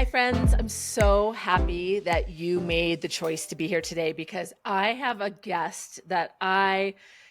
Hi, friends. I'm so happy that you made the choice to be here today because I have a guest that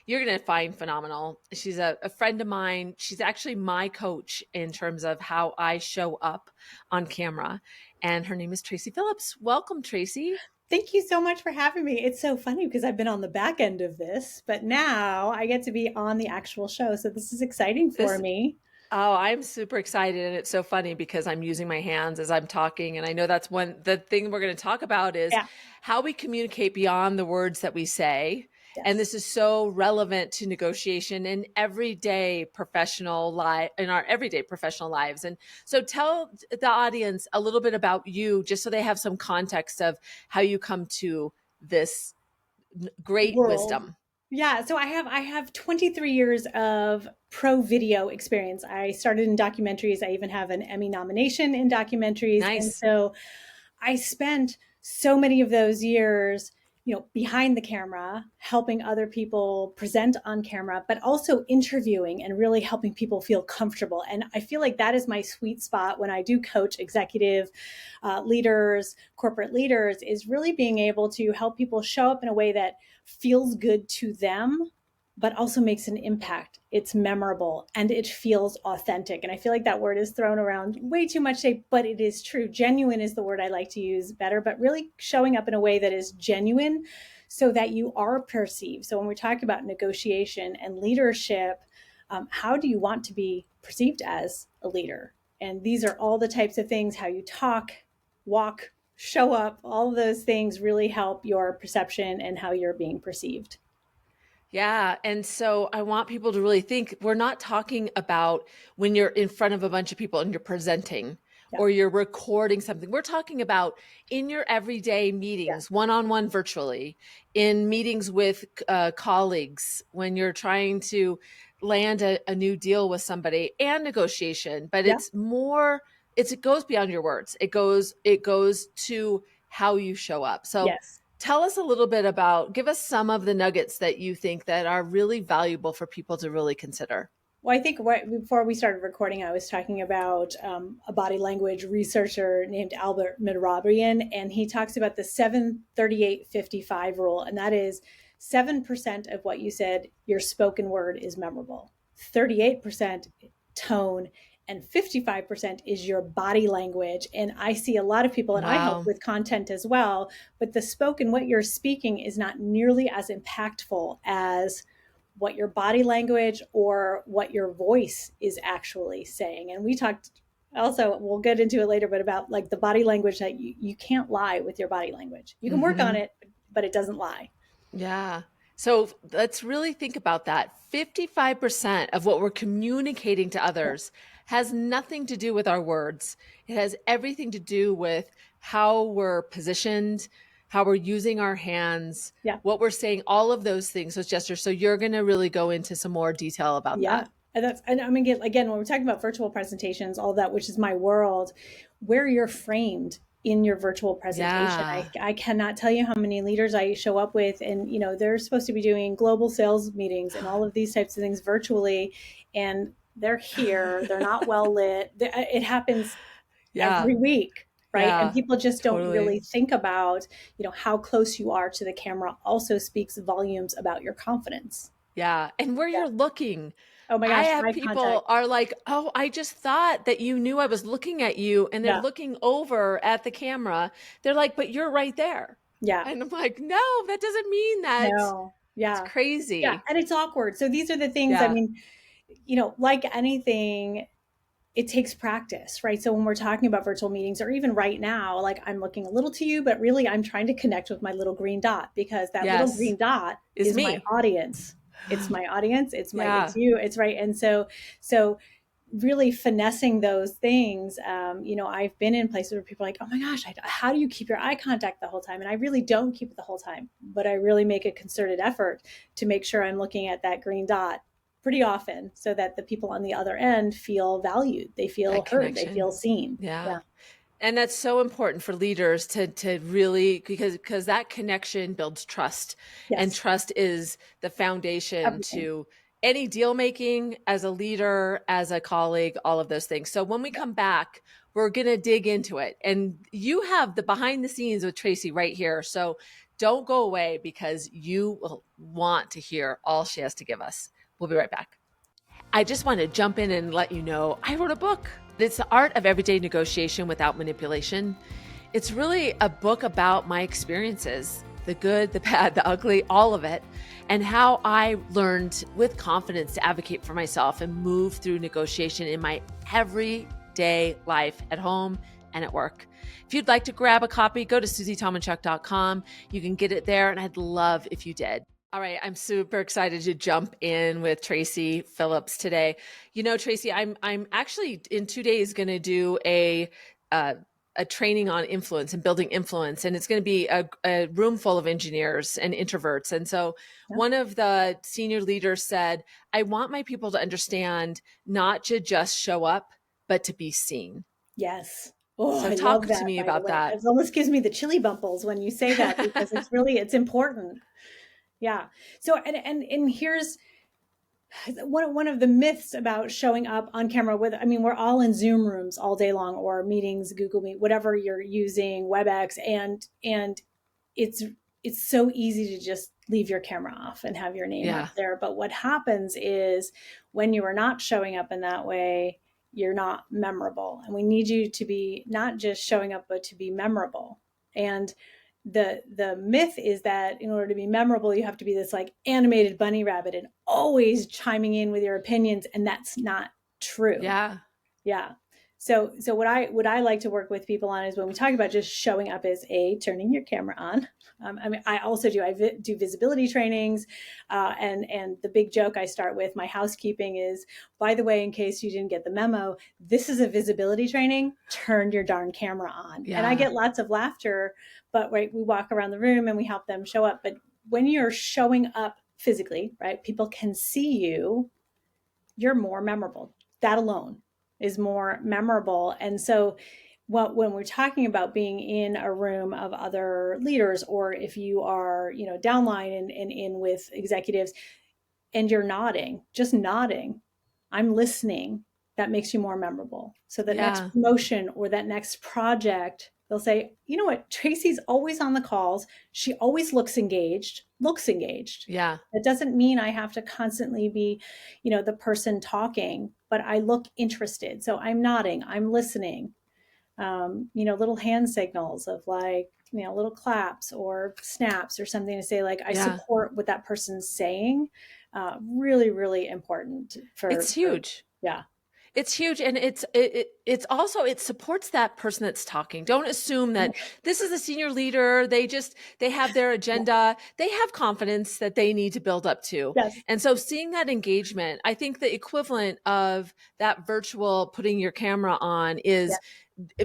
you're going to find phenomenal. She's a friend of mine. She's actually my coach in terms of how I show up on camera. And her name is Tracy Phillips. Welcome, Tracy. Thank you so much for having me. It's so funny because I've been on the back end of this, but now I get to be on the actual show. So this is exciting for This me. Oh, I'm super excited. And it's so funny because I'm using my hands as I'm talking. And I know the thing we're going to talk about is Yeah. how we communicate beyond the words that we say. And Yes. this is so relevant to negotiation in our everyday professional lives. And so tell the audience a little bit about you, just so they have some context of how you come to this great World. wisdom. Yeah, so I have 23 years of pro video experience. I started in documentaries. I even have an Emmy nomination in documentaries. And Nice. so I spent so many of those years, behind the camera, helping other people present on camera, but also interviewing and really helping people feel comfortable. And I feel like that is my sweet spot when I do coach executive leaders, corporate leaders, is really being able to help people show up in a way that feels good to them, but also makes an impact. It's memorable and it feels authentic. And I feel like that word is thrown around way too much today, but it is true. Genuine is the word I like to use better, but really showing up in a way that is genuine so that you are perceived. So when we talk about negotiation and leadership, how do you want to be perceived as a leader? And these are all the types of things: how you talk, walk, show up. All of those things really help your perception and how you're being perceived. Yeah. And so I want people to really think we're not talking about when you're in front of a bunch of people and you're presenting Yeah. or you're recording something. We're talking about in your everyday Yeah. meetings, one on one virtually, in meetings with colleagues, when you're trying to land a new deal with somebody and negotiation. But Yeah. it goes beyond your words. It goes to how you show up. So Yes. tell us a little bit give us some of the nuggets that you think that are really valuable for people to really consider. Well, I think right before we started recording, I was talking about a body language researcher named Albert Mehrabian, and he talks about the 7-38-55 rule, and that is 7% of what you said, your spoken word is memorable, 38% tone, and 55% is your body language. And I see a lot of people, and I help Wow. with content as well, but the spoken, what you're speaking, is not nearly as impactful as what your body language or what your voice is actually saying. And we talked also, we'll get into it later, but about like the body language, that you can't lie with your body language. You can work on Hmm. it, but it doesn't lie. Yeah. So let's really think about that. 55% of what we're communicating to Yeah. others has nothing to do with our words. It has everything to do with how we're positioned, how we're using our hands, Yeah. what we're saying, all of those things, those gestures. So you're going to really go into some more detail about Yeah. that. And I mean, again, when we're talking about virtual presentations, all that, which is my world, where you're framed in your virtual presentation. Yeah. I cannot tell you how many leaders I show up with, and they're supposed to be doing global sales meetings and all of these types of things virtually, and they're here, they're not well lit. It happens Yeah. every week, right? And Yeah. people just don't Totally. really think about, how close you are to the camera also speaks volumes about your confidence. Yeah. And where Yeah. you're looking. Oh my I gosh, have eye contact. people are like, "Oh, I just thought that you knew I was looking at you." And they're Yeah. looking over at the camera. They're like, "But you're right there." Yeah. And I'm like, "No, that doesn't mean that." No. It's Yeah. Yeah. crazy. And it's awkward. So these are the things, I Yeah. mean, like anything, it takes practice, right? So when we're talking about virtual meetings, or even right now, like I'm looking a little to you, but really I'm trying to connect with my little green dot, because that little Yes. green dot Is is my me. audience. It's my audience. It's Yeah. you. It's right. And so really finessing those things. I've been in places where people are like, oh my gosh, how do you keep your eye contact the whole time? And I really don't keep it the whole time, but I really make a concerted effort to make sure I'm looking at that green dot pretty often, so that the people on the other end feel valued, they feel That heard, they connection. feel seen. Yeah. Yeah. And that's so important for leaders to really, because that connection builds trust, and Yes. trust is the foundation Everything. to any deal making, as a leader, as a colleague, all of those things. So when we come back, we're going to dig into it. And you have the behind the scenes with Tracy right here. So don't go away because you will want to hear all she has to give us. We'll be right back. I just want to jump in and let you know I wrote a book. It's the art of everyday negotiation without manipulation. It's really a book about my experiences, the good, the bad, the ugly, all of it, and how I learned with confidence to advocate for myself and move through negotiation in my everyday life at home and at work. If you'd like to grab a copy, go to SusieTomachuk.com. You can get it there, and I'd love if you did. All right, I'm super excited to jump in with Tracy Phillips today. You know, Tracy, I'm actually in 2 days going to do a training on influence and building influence, and it's going to be a room full of engineers and introverts. And so, Yeah. one of the senior leaders said, "I want my people to understand not to just show up, but to be seen." Yes. Oh, So, I love talk to that, me by the about way. that. It almost gives me the chilly bumples when you say that because it's important. Yeah. So and here's one of the myths about showing up on camera with, I mean, we're all in Zoom rooms all day long, or meetings, Google Meet, whatever you're using, WebEx, and it's it's so easy to just leave your camera off and have your name up Yeah, there. But what happens is when you are not showing up in that way, you're not memorable. And we need you to be not just showing up, but to be memorable. And the myth is that in order to be memorable, you have to be this like animated bunny rabbit and always chiming in with your opinions, and that's not true. yeah, Yeah. So what I like to work with people on is when we talk about just showing up is turning your camera on. I mean, I also do visibility trainings, and the big joke I start with my housekeeping is, by the way, in case you didn't get the memo, this is a visibility training. Turn your darn camera on, and I yeah, get lots of laughter. But right, we walk around the room and we help them show up. But when you're showing up physically, right, people can see you. You're more memorable. That alone is more memorable. And so when we're talking about being in a room of other leaders, or if you are, downline and in with executives, and you're nodding, just nodding, I'm listening, that makes you more memorable. So the next yeah, promotion or that next project, they'll say, you know what, Tracy's always on the calls. She always looks engaged. yeah, That doesn't mean I have to constantly be, the person talking, but I look interested. So I'm nodding, I'm listening. Little hand signals of like, little claps or snaps or something to say like I yeah. support what that person's saying. Really, really important It's for huge. yeah, It's huge, and it's also, it supports that person that's talking. Don't assume that this is a senior leader. They have their yeah, agenda. They have confidence that they need to build up to. yes, And so seeing that engagement, I think the equivalent of that virtual putting your camera on yeah, is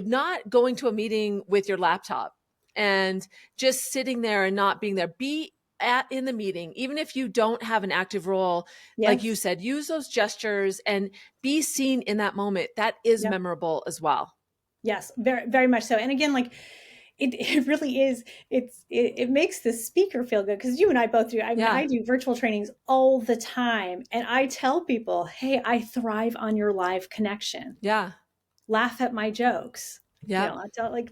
not going to a meeting with your laptop and just sitting there and not being there. Be in the meeting, even if you don't have an active role. Like you yes, said, use those gestures and be seen in that moment. That is yep, memorable as well. yes, very, very much so. And again, like it really is. It makes the speaker feel good because you and I both do. I mean, Yeah, I do virtual trainings all the time, and I tell people, "Hey, I thrive on your live connection. yeah, Laugh at my jokes." yeah,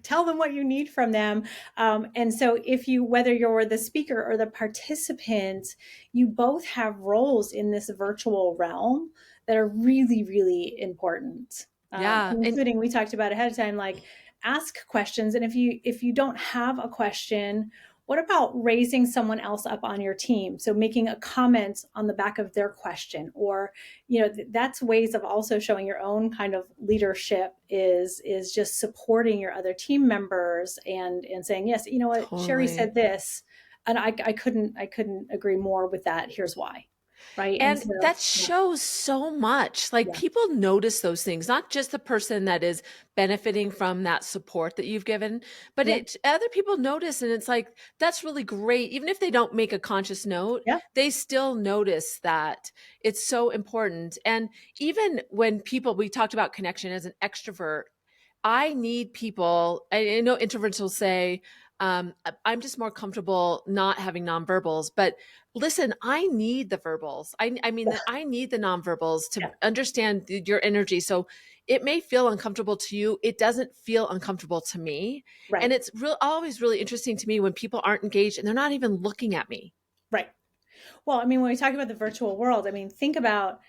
Tell them what you need from them. And so if you, whether you're the speaker or the participant, you both have roles in this virtual realm that are really, really important. yeah. And Including, we talked about ahead of time, like ask questions. And if you don't have a question, what about raising someone else up on your team? So making a comment on the back of their question, or that's ways of also showing your own kind of leadership, is just supporting your other team members and saying, yes, you know what, Sherry totally. said this, and I couldn't agree more with that. Here's why. Right. And And so that yeah, shows so much. Like, yeah, people notice those things, not just the person that is benefiting from that support that you've given, but yeah, other people notice. And it's like, that's really great. Even if they don't make a conscious note, yeah, they still notice that it's so important. And even when we talked about connection as an extrovert, I need people. I know introverts will say, I'm just more comfortable not having nonverbals. But listen, I need the verbals. I mean, I need the nonverbals to Yeah, understand your energy. So it may feel uncomfortable to you. It doesn't feel uncomfortable to me. And right, it's always really interesting to me when people aren't engaged and they're not even looking at me. right. Well, I mean, when we talk about the virtual world, I mean, think about,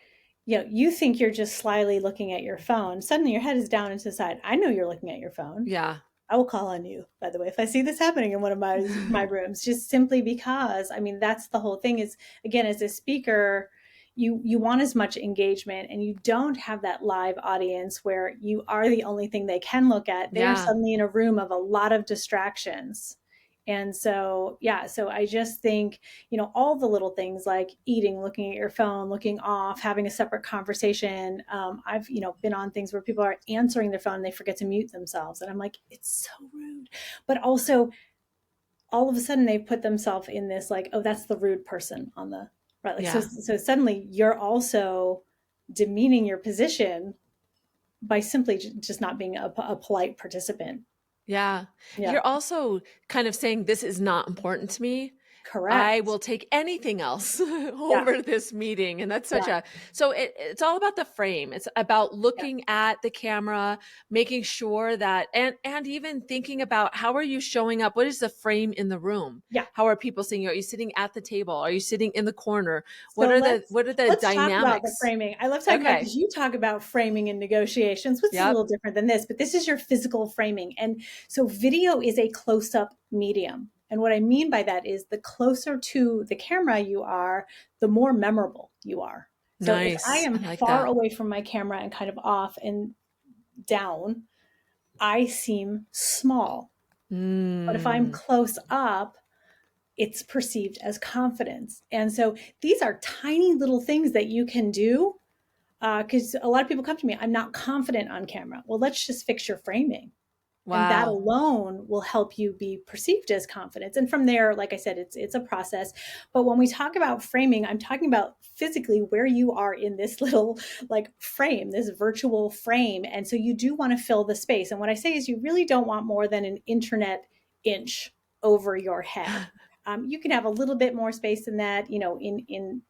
you think you're just slyly looking at your phone. Suddenly your head is down and to the side. I know you're looking at your phone. Yeah. I will call on you, by the way, if I see this happening in one of my rooms, just simply because, I mean, that's the whole thing is, again, as a speaker, you want as much engagement, and you don't have that live audience where you are the only thing they can look at. They are Yeah. suddenly in a room of a lot of distractions. And so, yeah, so I just think, all the little things like eating, looking at your phone, looking off, having a separate conversation. I've, been on things where people are answering their phone and they forget to mute themselves. And I'm like, it's so rude. But also, all of a sudden, they put themselves in this like, oh, that's the rude person on the right. Like, so, Yeah. so suddenly you're also demeaning your position by simply just not being a polite participant. Yeah. Yeah, You're also kind of saying, this is not important to me. I correct. will take anything else Yeah, over this meeting. And that's such yeah, a, so it's all about the frame. It's about yeah, looking at the camera, making sure that, and even thinking about how are you showing up? What is the frame in the room? yeah. How are people seeing you? Are you sitting at the table? Are you sitting in the corner? So What are the let's talk about the dynamics? framing. I love talking about, Okay. because you talk about framing in negotiations, which is a Yep. little different than this, but this is your physical framing. And so video is a close-up medium. And what I mean by that is the closer to the camera you are, the more memorable you are. So if I Nice. I am like far that. away from my camera and kind of off and down, I seem small. But if I'm Mm. close up, it's perceived as confidence. And so these are tiny little things that you can do, because a lot of people come to me, I'm not confident on camera. Well, let's just fix your framing. And that Wow. alone will help you be perceived as confidence. And from there, like I said, it's a process. But when we talk about framing, I'm talking about physically where you are in this little like frame, this virtual frame. And so you do want to fill the space. And what I say is you really don't want more than an internet inch over your head. You can have a little bit more space than that. In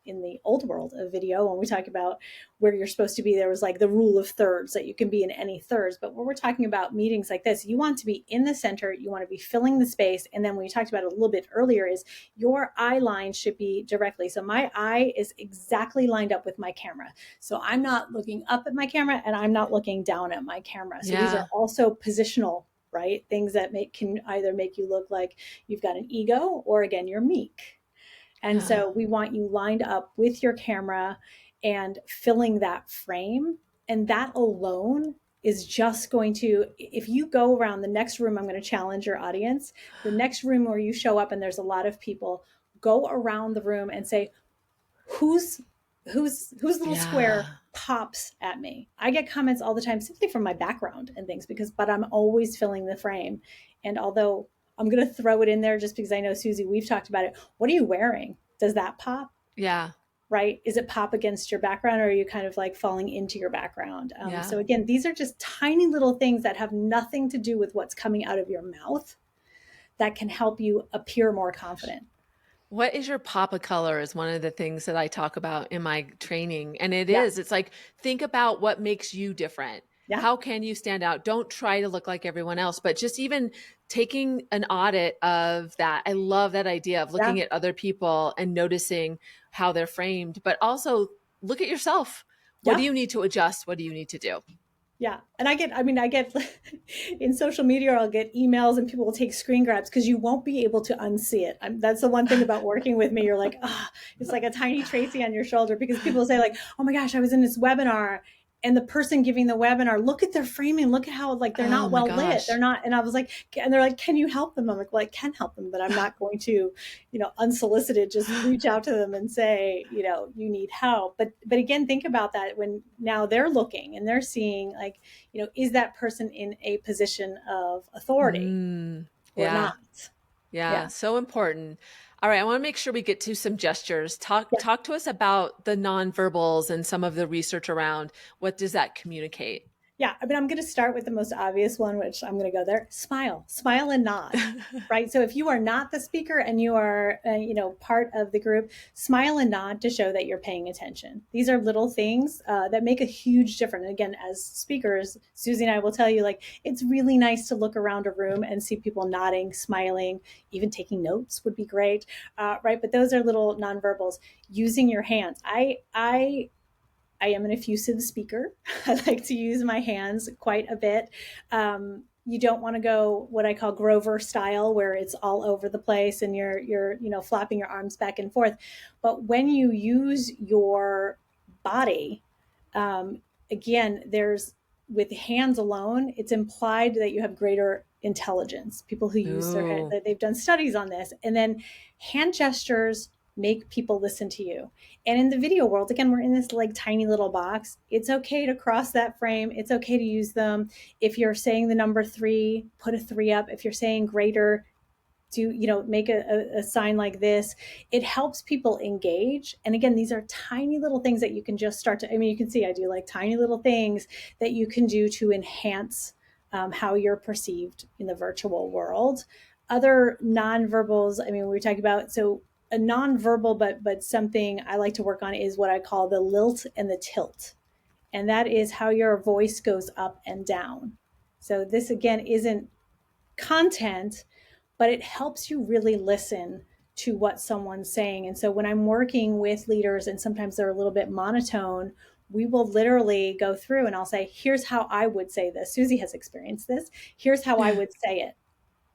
the old world of video, when we talk about where you're supposed to be, there was like the rule of thirds, that you can be in any thirds. But when we're talking about meetings like this, you want to be in the center, you want to be filling the space. And then when we talked about it a little bit earlier, is your eye line should be directly. So my eye is exactly lined up with my camera. So I'm not looking up at my camera and I'm not looking down at my camera. So these are Yeah. also positional, right? Things that can either make you look like you've got an ego, or again, you're meek. And Yeah. so we want you lined up with your camera and filling that frame. And that alone is just going to, if you go around the next room, I'm going to challenge your audience. The next room where you show up and there's a lot of people, go around the room and say, who's whose little square Yeah. pops at me. I get comments all the time simply from my background and things, but I'm always filling the frame. And although I'm going to throw it in there just because I know, Susie, we've talked about it. What are you wearing? Does that pop? Yeah. Right? Is it pop against your background, or are you kind of like falling into your background? Yeah. So again, these are just tiny little things that have nothing to do with what's coming out of your mouth that can help you appear more Gosh. confident. What is your pop of color is one of the things that I talk about in my training. And Yeah, it's like, think about what makes you different. yeah, How can you stand out? Don't try to look like everyone else, but just even taking an audit of that. I love that idea of yeah, looking at other people and noticing how they're framed, but also look at yourself. What do yeah. you need to adjust? What do you need to do? Yeah. And I get in social media, I'll get emails and people will take screen grabs because you won't be able to unsee it. That's the one thing about working with me. You're like, ah, it's like a tiny Tracy on your shoulder, because people say like, oh my gosh, I was in this webinar, and the person giving the webinar, look at their framing, look at how like they're Oh not my well lit. They're gosh. not. And I was like, and they're like, can you help them? I'm like, well, I can help them, but I'm not going to, unsolicited, just reach out to them and say, you need help. But again, think about that when now they're looking and they're seeing like, is that person in a position of authority Mm, or yeah. not? Yeah, Yeah. so important. All right, I want to make sure we get to some gestures. Yeah. Talk to us about the nonverbals and some of the research around what does that communicate? Yeah, I mean, I'm going to start with the most obvious one, which I'm going to go there. Smile, smile and nod, right? So if you are not the speaker and you are, part of the group, smile and nod to show that you're paying attention. These are little things that make a huge difference. And again, as speakers, Susie and I will tell you, like, it's really nice to look around a room and see people nodding, smiling, even taking notes would be great, right? But those are little nonverbals. Using your hands. I am an effusive speaker. I like to use my hands quite a bit. You don't want to go what I call Grover style, where it's all over the place and you're flapping your arms back and forth. But when you use your body, um, again, there's with hands alone, it's implied that you have greater intelligence. People who use their head, Ooh. they've done studies on this, and then hand gestures make people listen to you. And in the video world, again, we're in this like tiny little box. It's okay to cross that frame. It's okay to use them. If you're saying the number three, put a three up. If you're saying greater, do make a sign like this. It helps people engage. And again, these are tiny little things that you can just start to, I mean, you can see I do like tiny little things that you can do to enhance how you're perceived in the virtual world. Other nonverbals, I mean, we were talking about, so a nonverbal, but something I like to work on is what I call the lilt and the tilt. And that is how your voice goes up and down. So this again isn't content, but it helps you really listen to what someone's saying. And so when I'm working with leaders and sometimes they're a little bit monotone, we will literally go through and I'll say, here's how I would say this. Susie has experienced this. Here's how I would say it.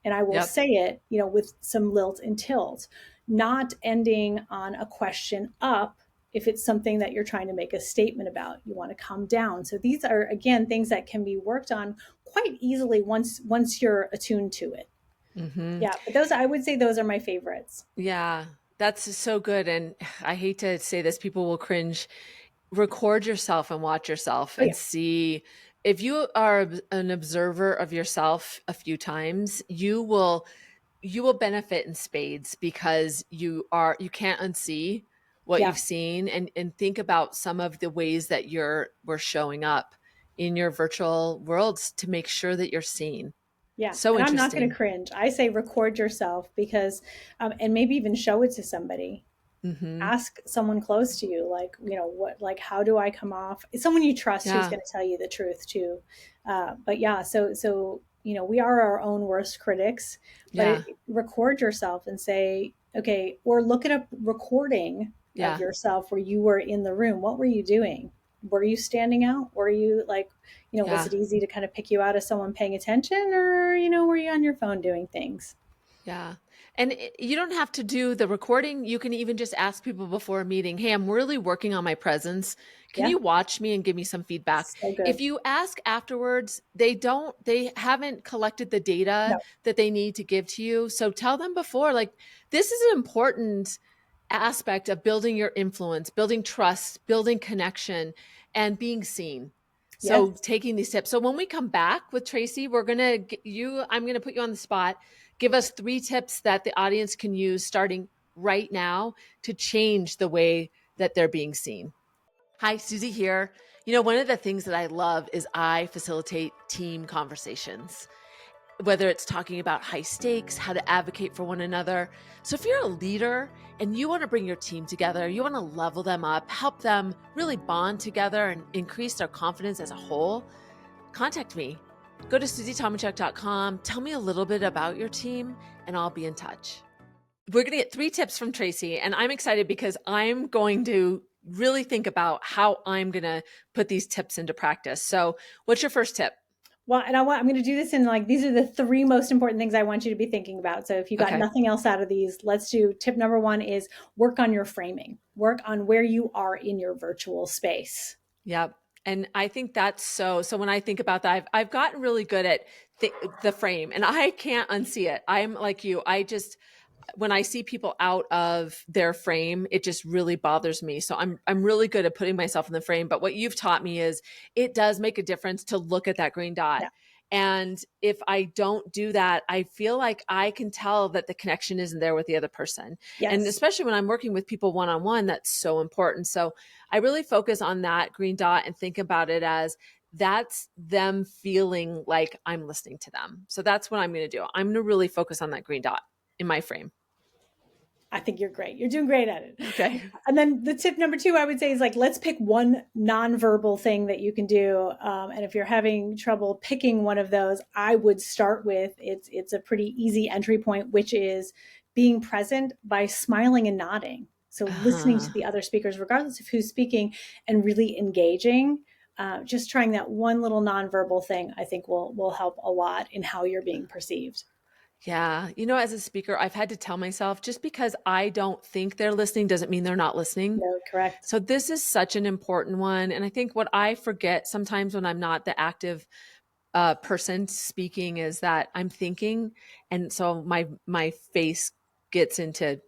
And I will Yep. say it, with some lilt and tilt, not ending on a question up. If it's something that you're trying to make a statement about, you want to come down. So these are, again, things that can be worked on quite easily once you're attuned to it. Hmm. Yeah, but those, I would say those are my favorites. Yeah, that's so good. And I hate to say this, people will cringe. Record yourself and watch yourself Oh yeah, and see if you are an observer of yourself a few times, you will benefit in spades because you can't unsee what yeah, you've seen and think about some of the ways that we're showing up in your virtual worlds to make sure that you're seen. yeah. So And I'm not going to interesting. cringe. I say record yourself because, and maybe even show it to somebody. Hmm. Ask someone close to you, like, what, like, how do I come off? It's someone you trust who's Yeah. going to tell you the truth too. But yeah, so we are our own worst critics. But Yeah. record yourself and say, okay, or look at a recording of Yeah. yourself where you were in the room. What were you doing? Were you standing out? Were you like, was Yeah. it easy to kind of pick you out as someone paying attention, or were you on your phone doing things? Yeah. And you don't have to do the recording. You can even just ask people before a meeting, hey, I'm really working on my presence. Can Yeah, you watch me and give me some feedback? so If good. you ask afterwards, they haven't collected the data No, that they need to give to you. So tell them before, like, this is an important aspect of building your influence, building trust, building connection, and being seen. So yes. taking these tips. So when we come back with Tracy, I'm going to put you on the spot. Give us 3 tips that the audience can use starting right now to change the way that they're being seen. Hi, Susie here. One of the things that I love is I facilitate team conversations, whether it's talking about high stakes, how to advocate for one another. So if you're a leader and you want to bring your team together, you want to level them up, help them really bond together and increase their confidence as a whole, contact me. Go to SusieTomachuck.com. Tell me a little bit about your team, and I'll be in touch. We're going to get 3 tips from Tracy, and I'm excited because I'm going to really think about how I'm going to put these tips into practice. So, what's your first tip? Well, and I'm going to do this in like, these are the 3 most important things I want you to be thinking about. So if you got Okay. nothing else out of these, let's do tip number 1 is work on your framing, work on where you are in your virtual space. Yep. And I think that's so when I think about that, I've gotten really good at the frame and I can't unsee it. I'm like you. When I see people out of their frame, it just really bothers me. So I'm really good at putting myself in the frame. But what you've taught me is it does make a difference to look at that green dot. Yeah. And if I don't do that, I feel like I can tell that the connection isn't there with the other person. And Yes. especially when I'm working with people one on one, that's so important. So I really focus on that green dot and think about it as that's them feeling like I'm listening to them. So that's what I'm going to do. I'm going to really focus on that green dot in my frame. I think you're great. You're doing great at it. Okay. And then the tip number 2, I would say, is like, let's pick one nonverbal thing that you can do. And if you're having trouble picking one of those, I would start with, it's a pretty easy entry point, which is being present by smiling and nodding. So listening to the other speakers, regardless of who's speaking, and really engaging. Just trying that one little nonverbal thing, I think will help a lot in how you're being perceived. Yeah. As a speaker, I've had to tell myself just because I don't think they're listening doesn't mean they're not listening. No, correct. So this is such an important one. And I think what I forget sometimes when I'm not the active person speaking is that I'm thinking. And so my face gets into,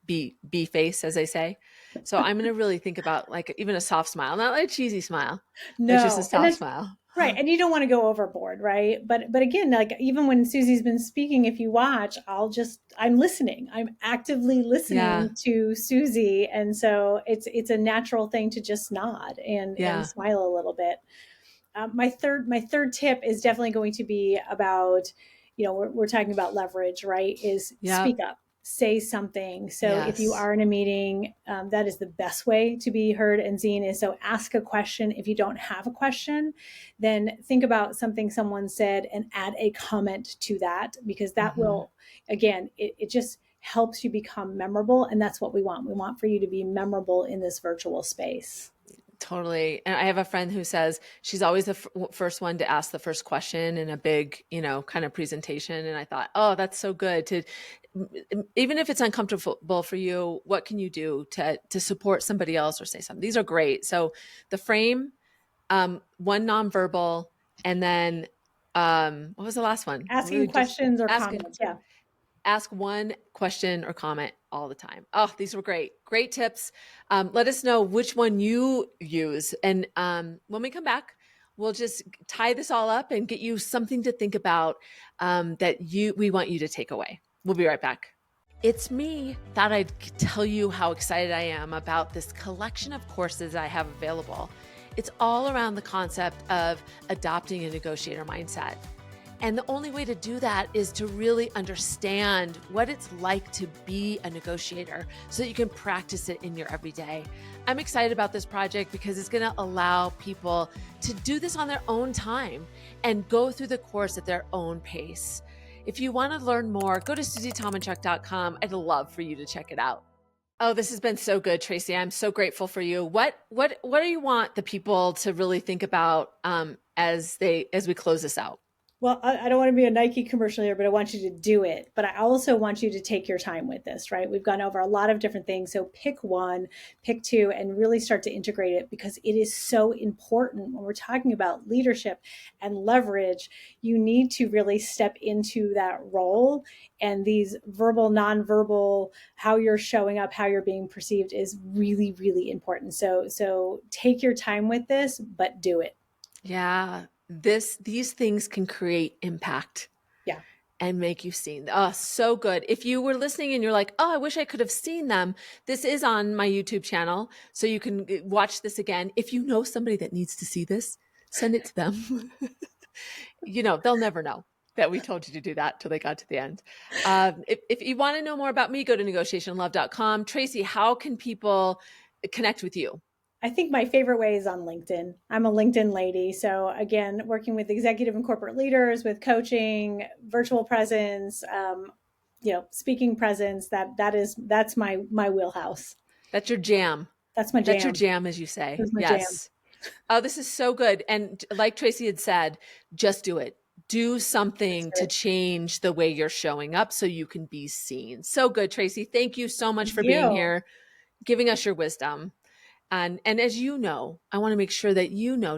be face, as they say. So I'm going to really think about like even a soft smile, not like a cheesy smile, but just a No, and soft that's smile. right. And you don't want to go overboard, right? But again, like even when Susie's been speaking, if you watch, I'm listening. I'm actively Yeah. listening to Susie. And so it's a natural thing to just nod and Yeah. smile a little bit. My third tip is definitely going to be about, we're talking about leverage, right? Is speak Yep. up, say something. So if you Yes. are in a meeting, that is the best way to be heard and seen. Is so ask a question. If you don't have a question, then think about something someone said and add a comment to that, because that Mm-hmm. will, again, it just helps you become memorable. And that's what we want. We want for you to be memorable in this virtual space. Totally. And I have a friend who says she's always the first one to ask the first question in a big, kind of presentation. And I thought, oh, that's so good to, even if it's uncomfortable for you, what can you do to support somebody else or say something? These are great. So the frame, one nonverbal, and then, what was the last one? Asking We just questions or asking. comments. Yeah. Ask one question or comment all the time. Oh, these were great. Great tips. Let us know which one you use. And when we come back, we'll just tie this all up and get you something to think about that we want you to take away. We'll be right back. It's me. Thought I'd tell you how excited I am about this collection of courses I have available. It's all around the concept of adopting a negotiator mindset. And the only way to do that is to really understand what it's like to be a negotiator so that you can practice it in your everyday. I'm excited about this project because it's going to allow people to do this on their own time and go through the course at their own pace. If you want to learn more, go to susietomanchuk.com. I'd love for you to check it out. Oh, this has been so good, Tracy. I'm so grateful for you. What do you want the people to really think about as we close this out? Well, I don't want to be a Nike commercial here, but I want you to do it. But I also want you to take your time with this, right? We've gone over a lot of different things. So pick one, pick two, and really start to integrate it, because it is so important when we're talking about leadership and leverage. You need to really step into that role. And these verbal, nonverbal, how you're showing up, how you're being perceived is really, really important. So take your time with this, but do it. Yeah, these things can create impact Yeah. and make you seen. Oh, so good. If you were listening and you're like, oh, I wish I could have seen them, this is on my YouTube channel, so you can watch this again. If you know somebody that needs to see this, send it to them. They'll never know that we told you to do that till they got to the end. If you want to know more about me, go to negotiationlove.com. Tracy, how can people connect with you? I think my favorite way is on LinkedIn. I'm a LinkedIn lady. So again, working with executive and corporate leaders, with coaching, virtual presence, speaking presence, that's my wheelhouse. That's your jam. That's my That's your jam. jam, as you say. That's my jam. Yes. Oh, this is so good. And like Tracy had said, just do it. Do something to change the way you're showing up so you can be seen. So good, Tracy. Thank you so much Thank for being you. here, giving us your wisdom. And as you know, I want to make sure that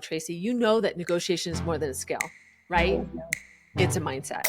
Tracy, that negotiation is more than a skill, right? Always know. It's a mindset.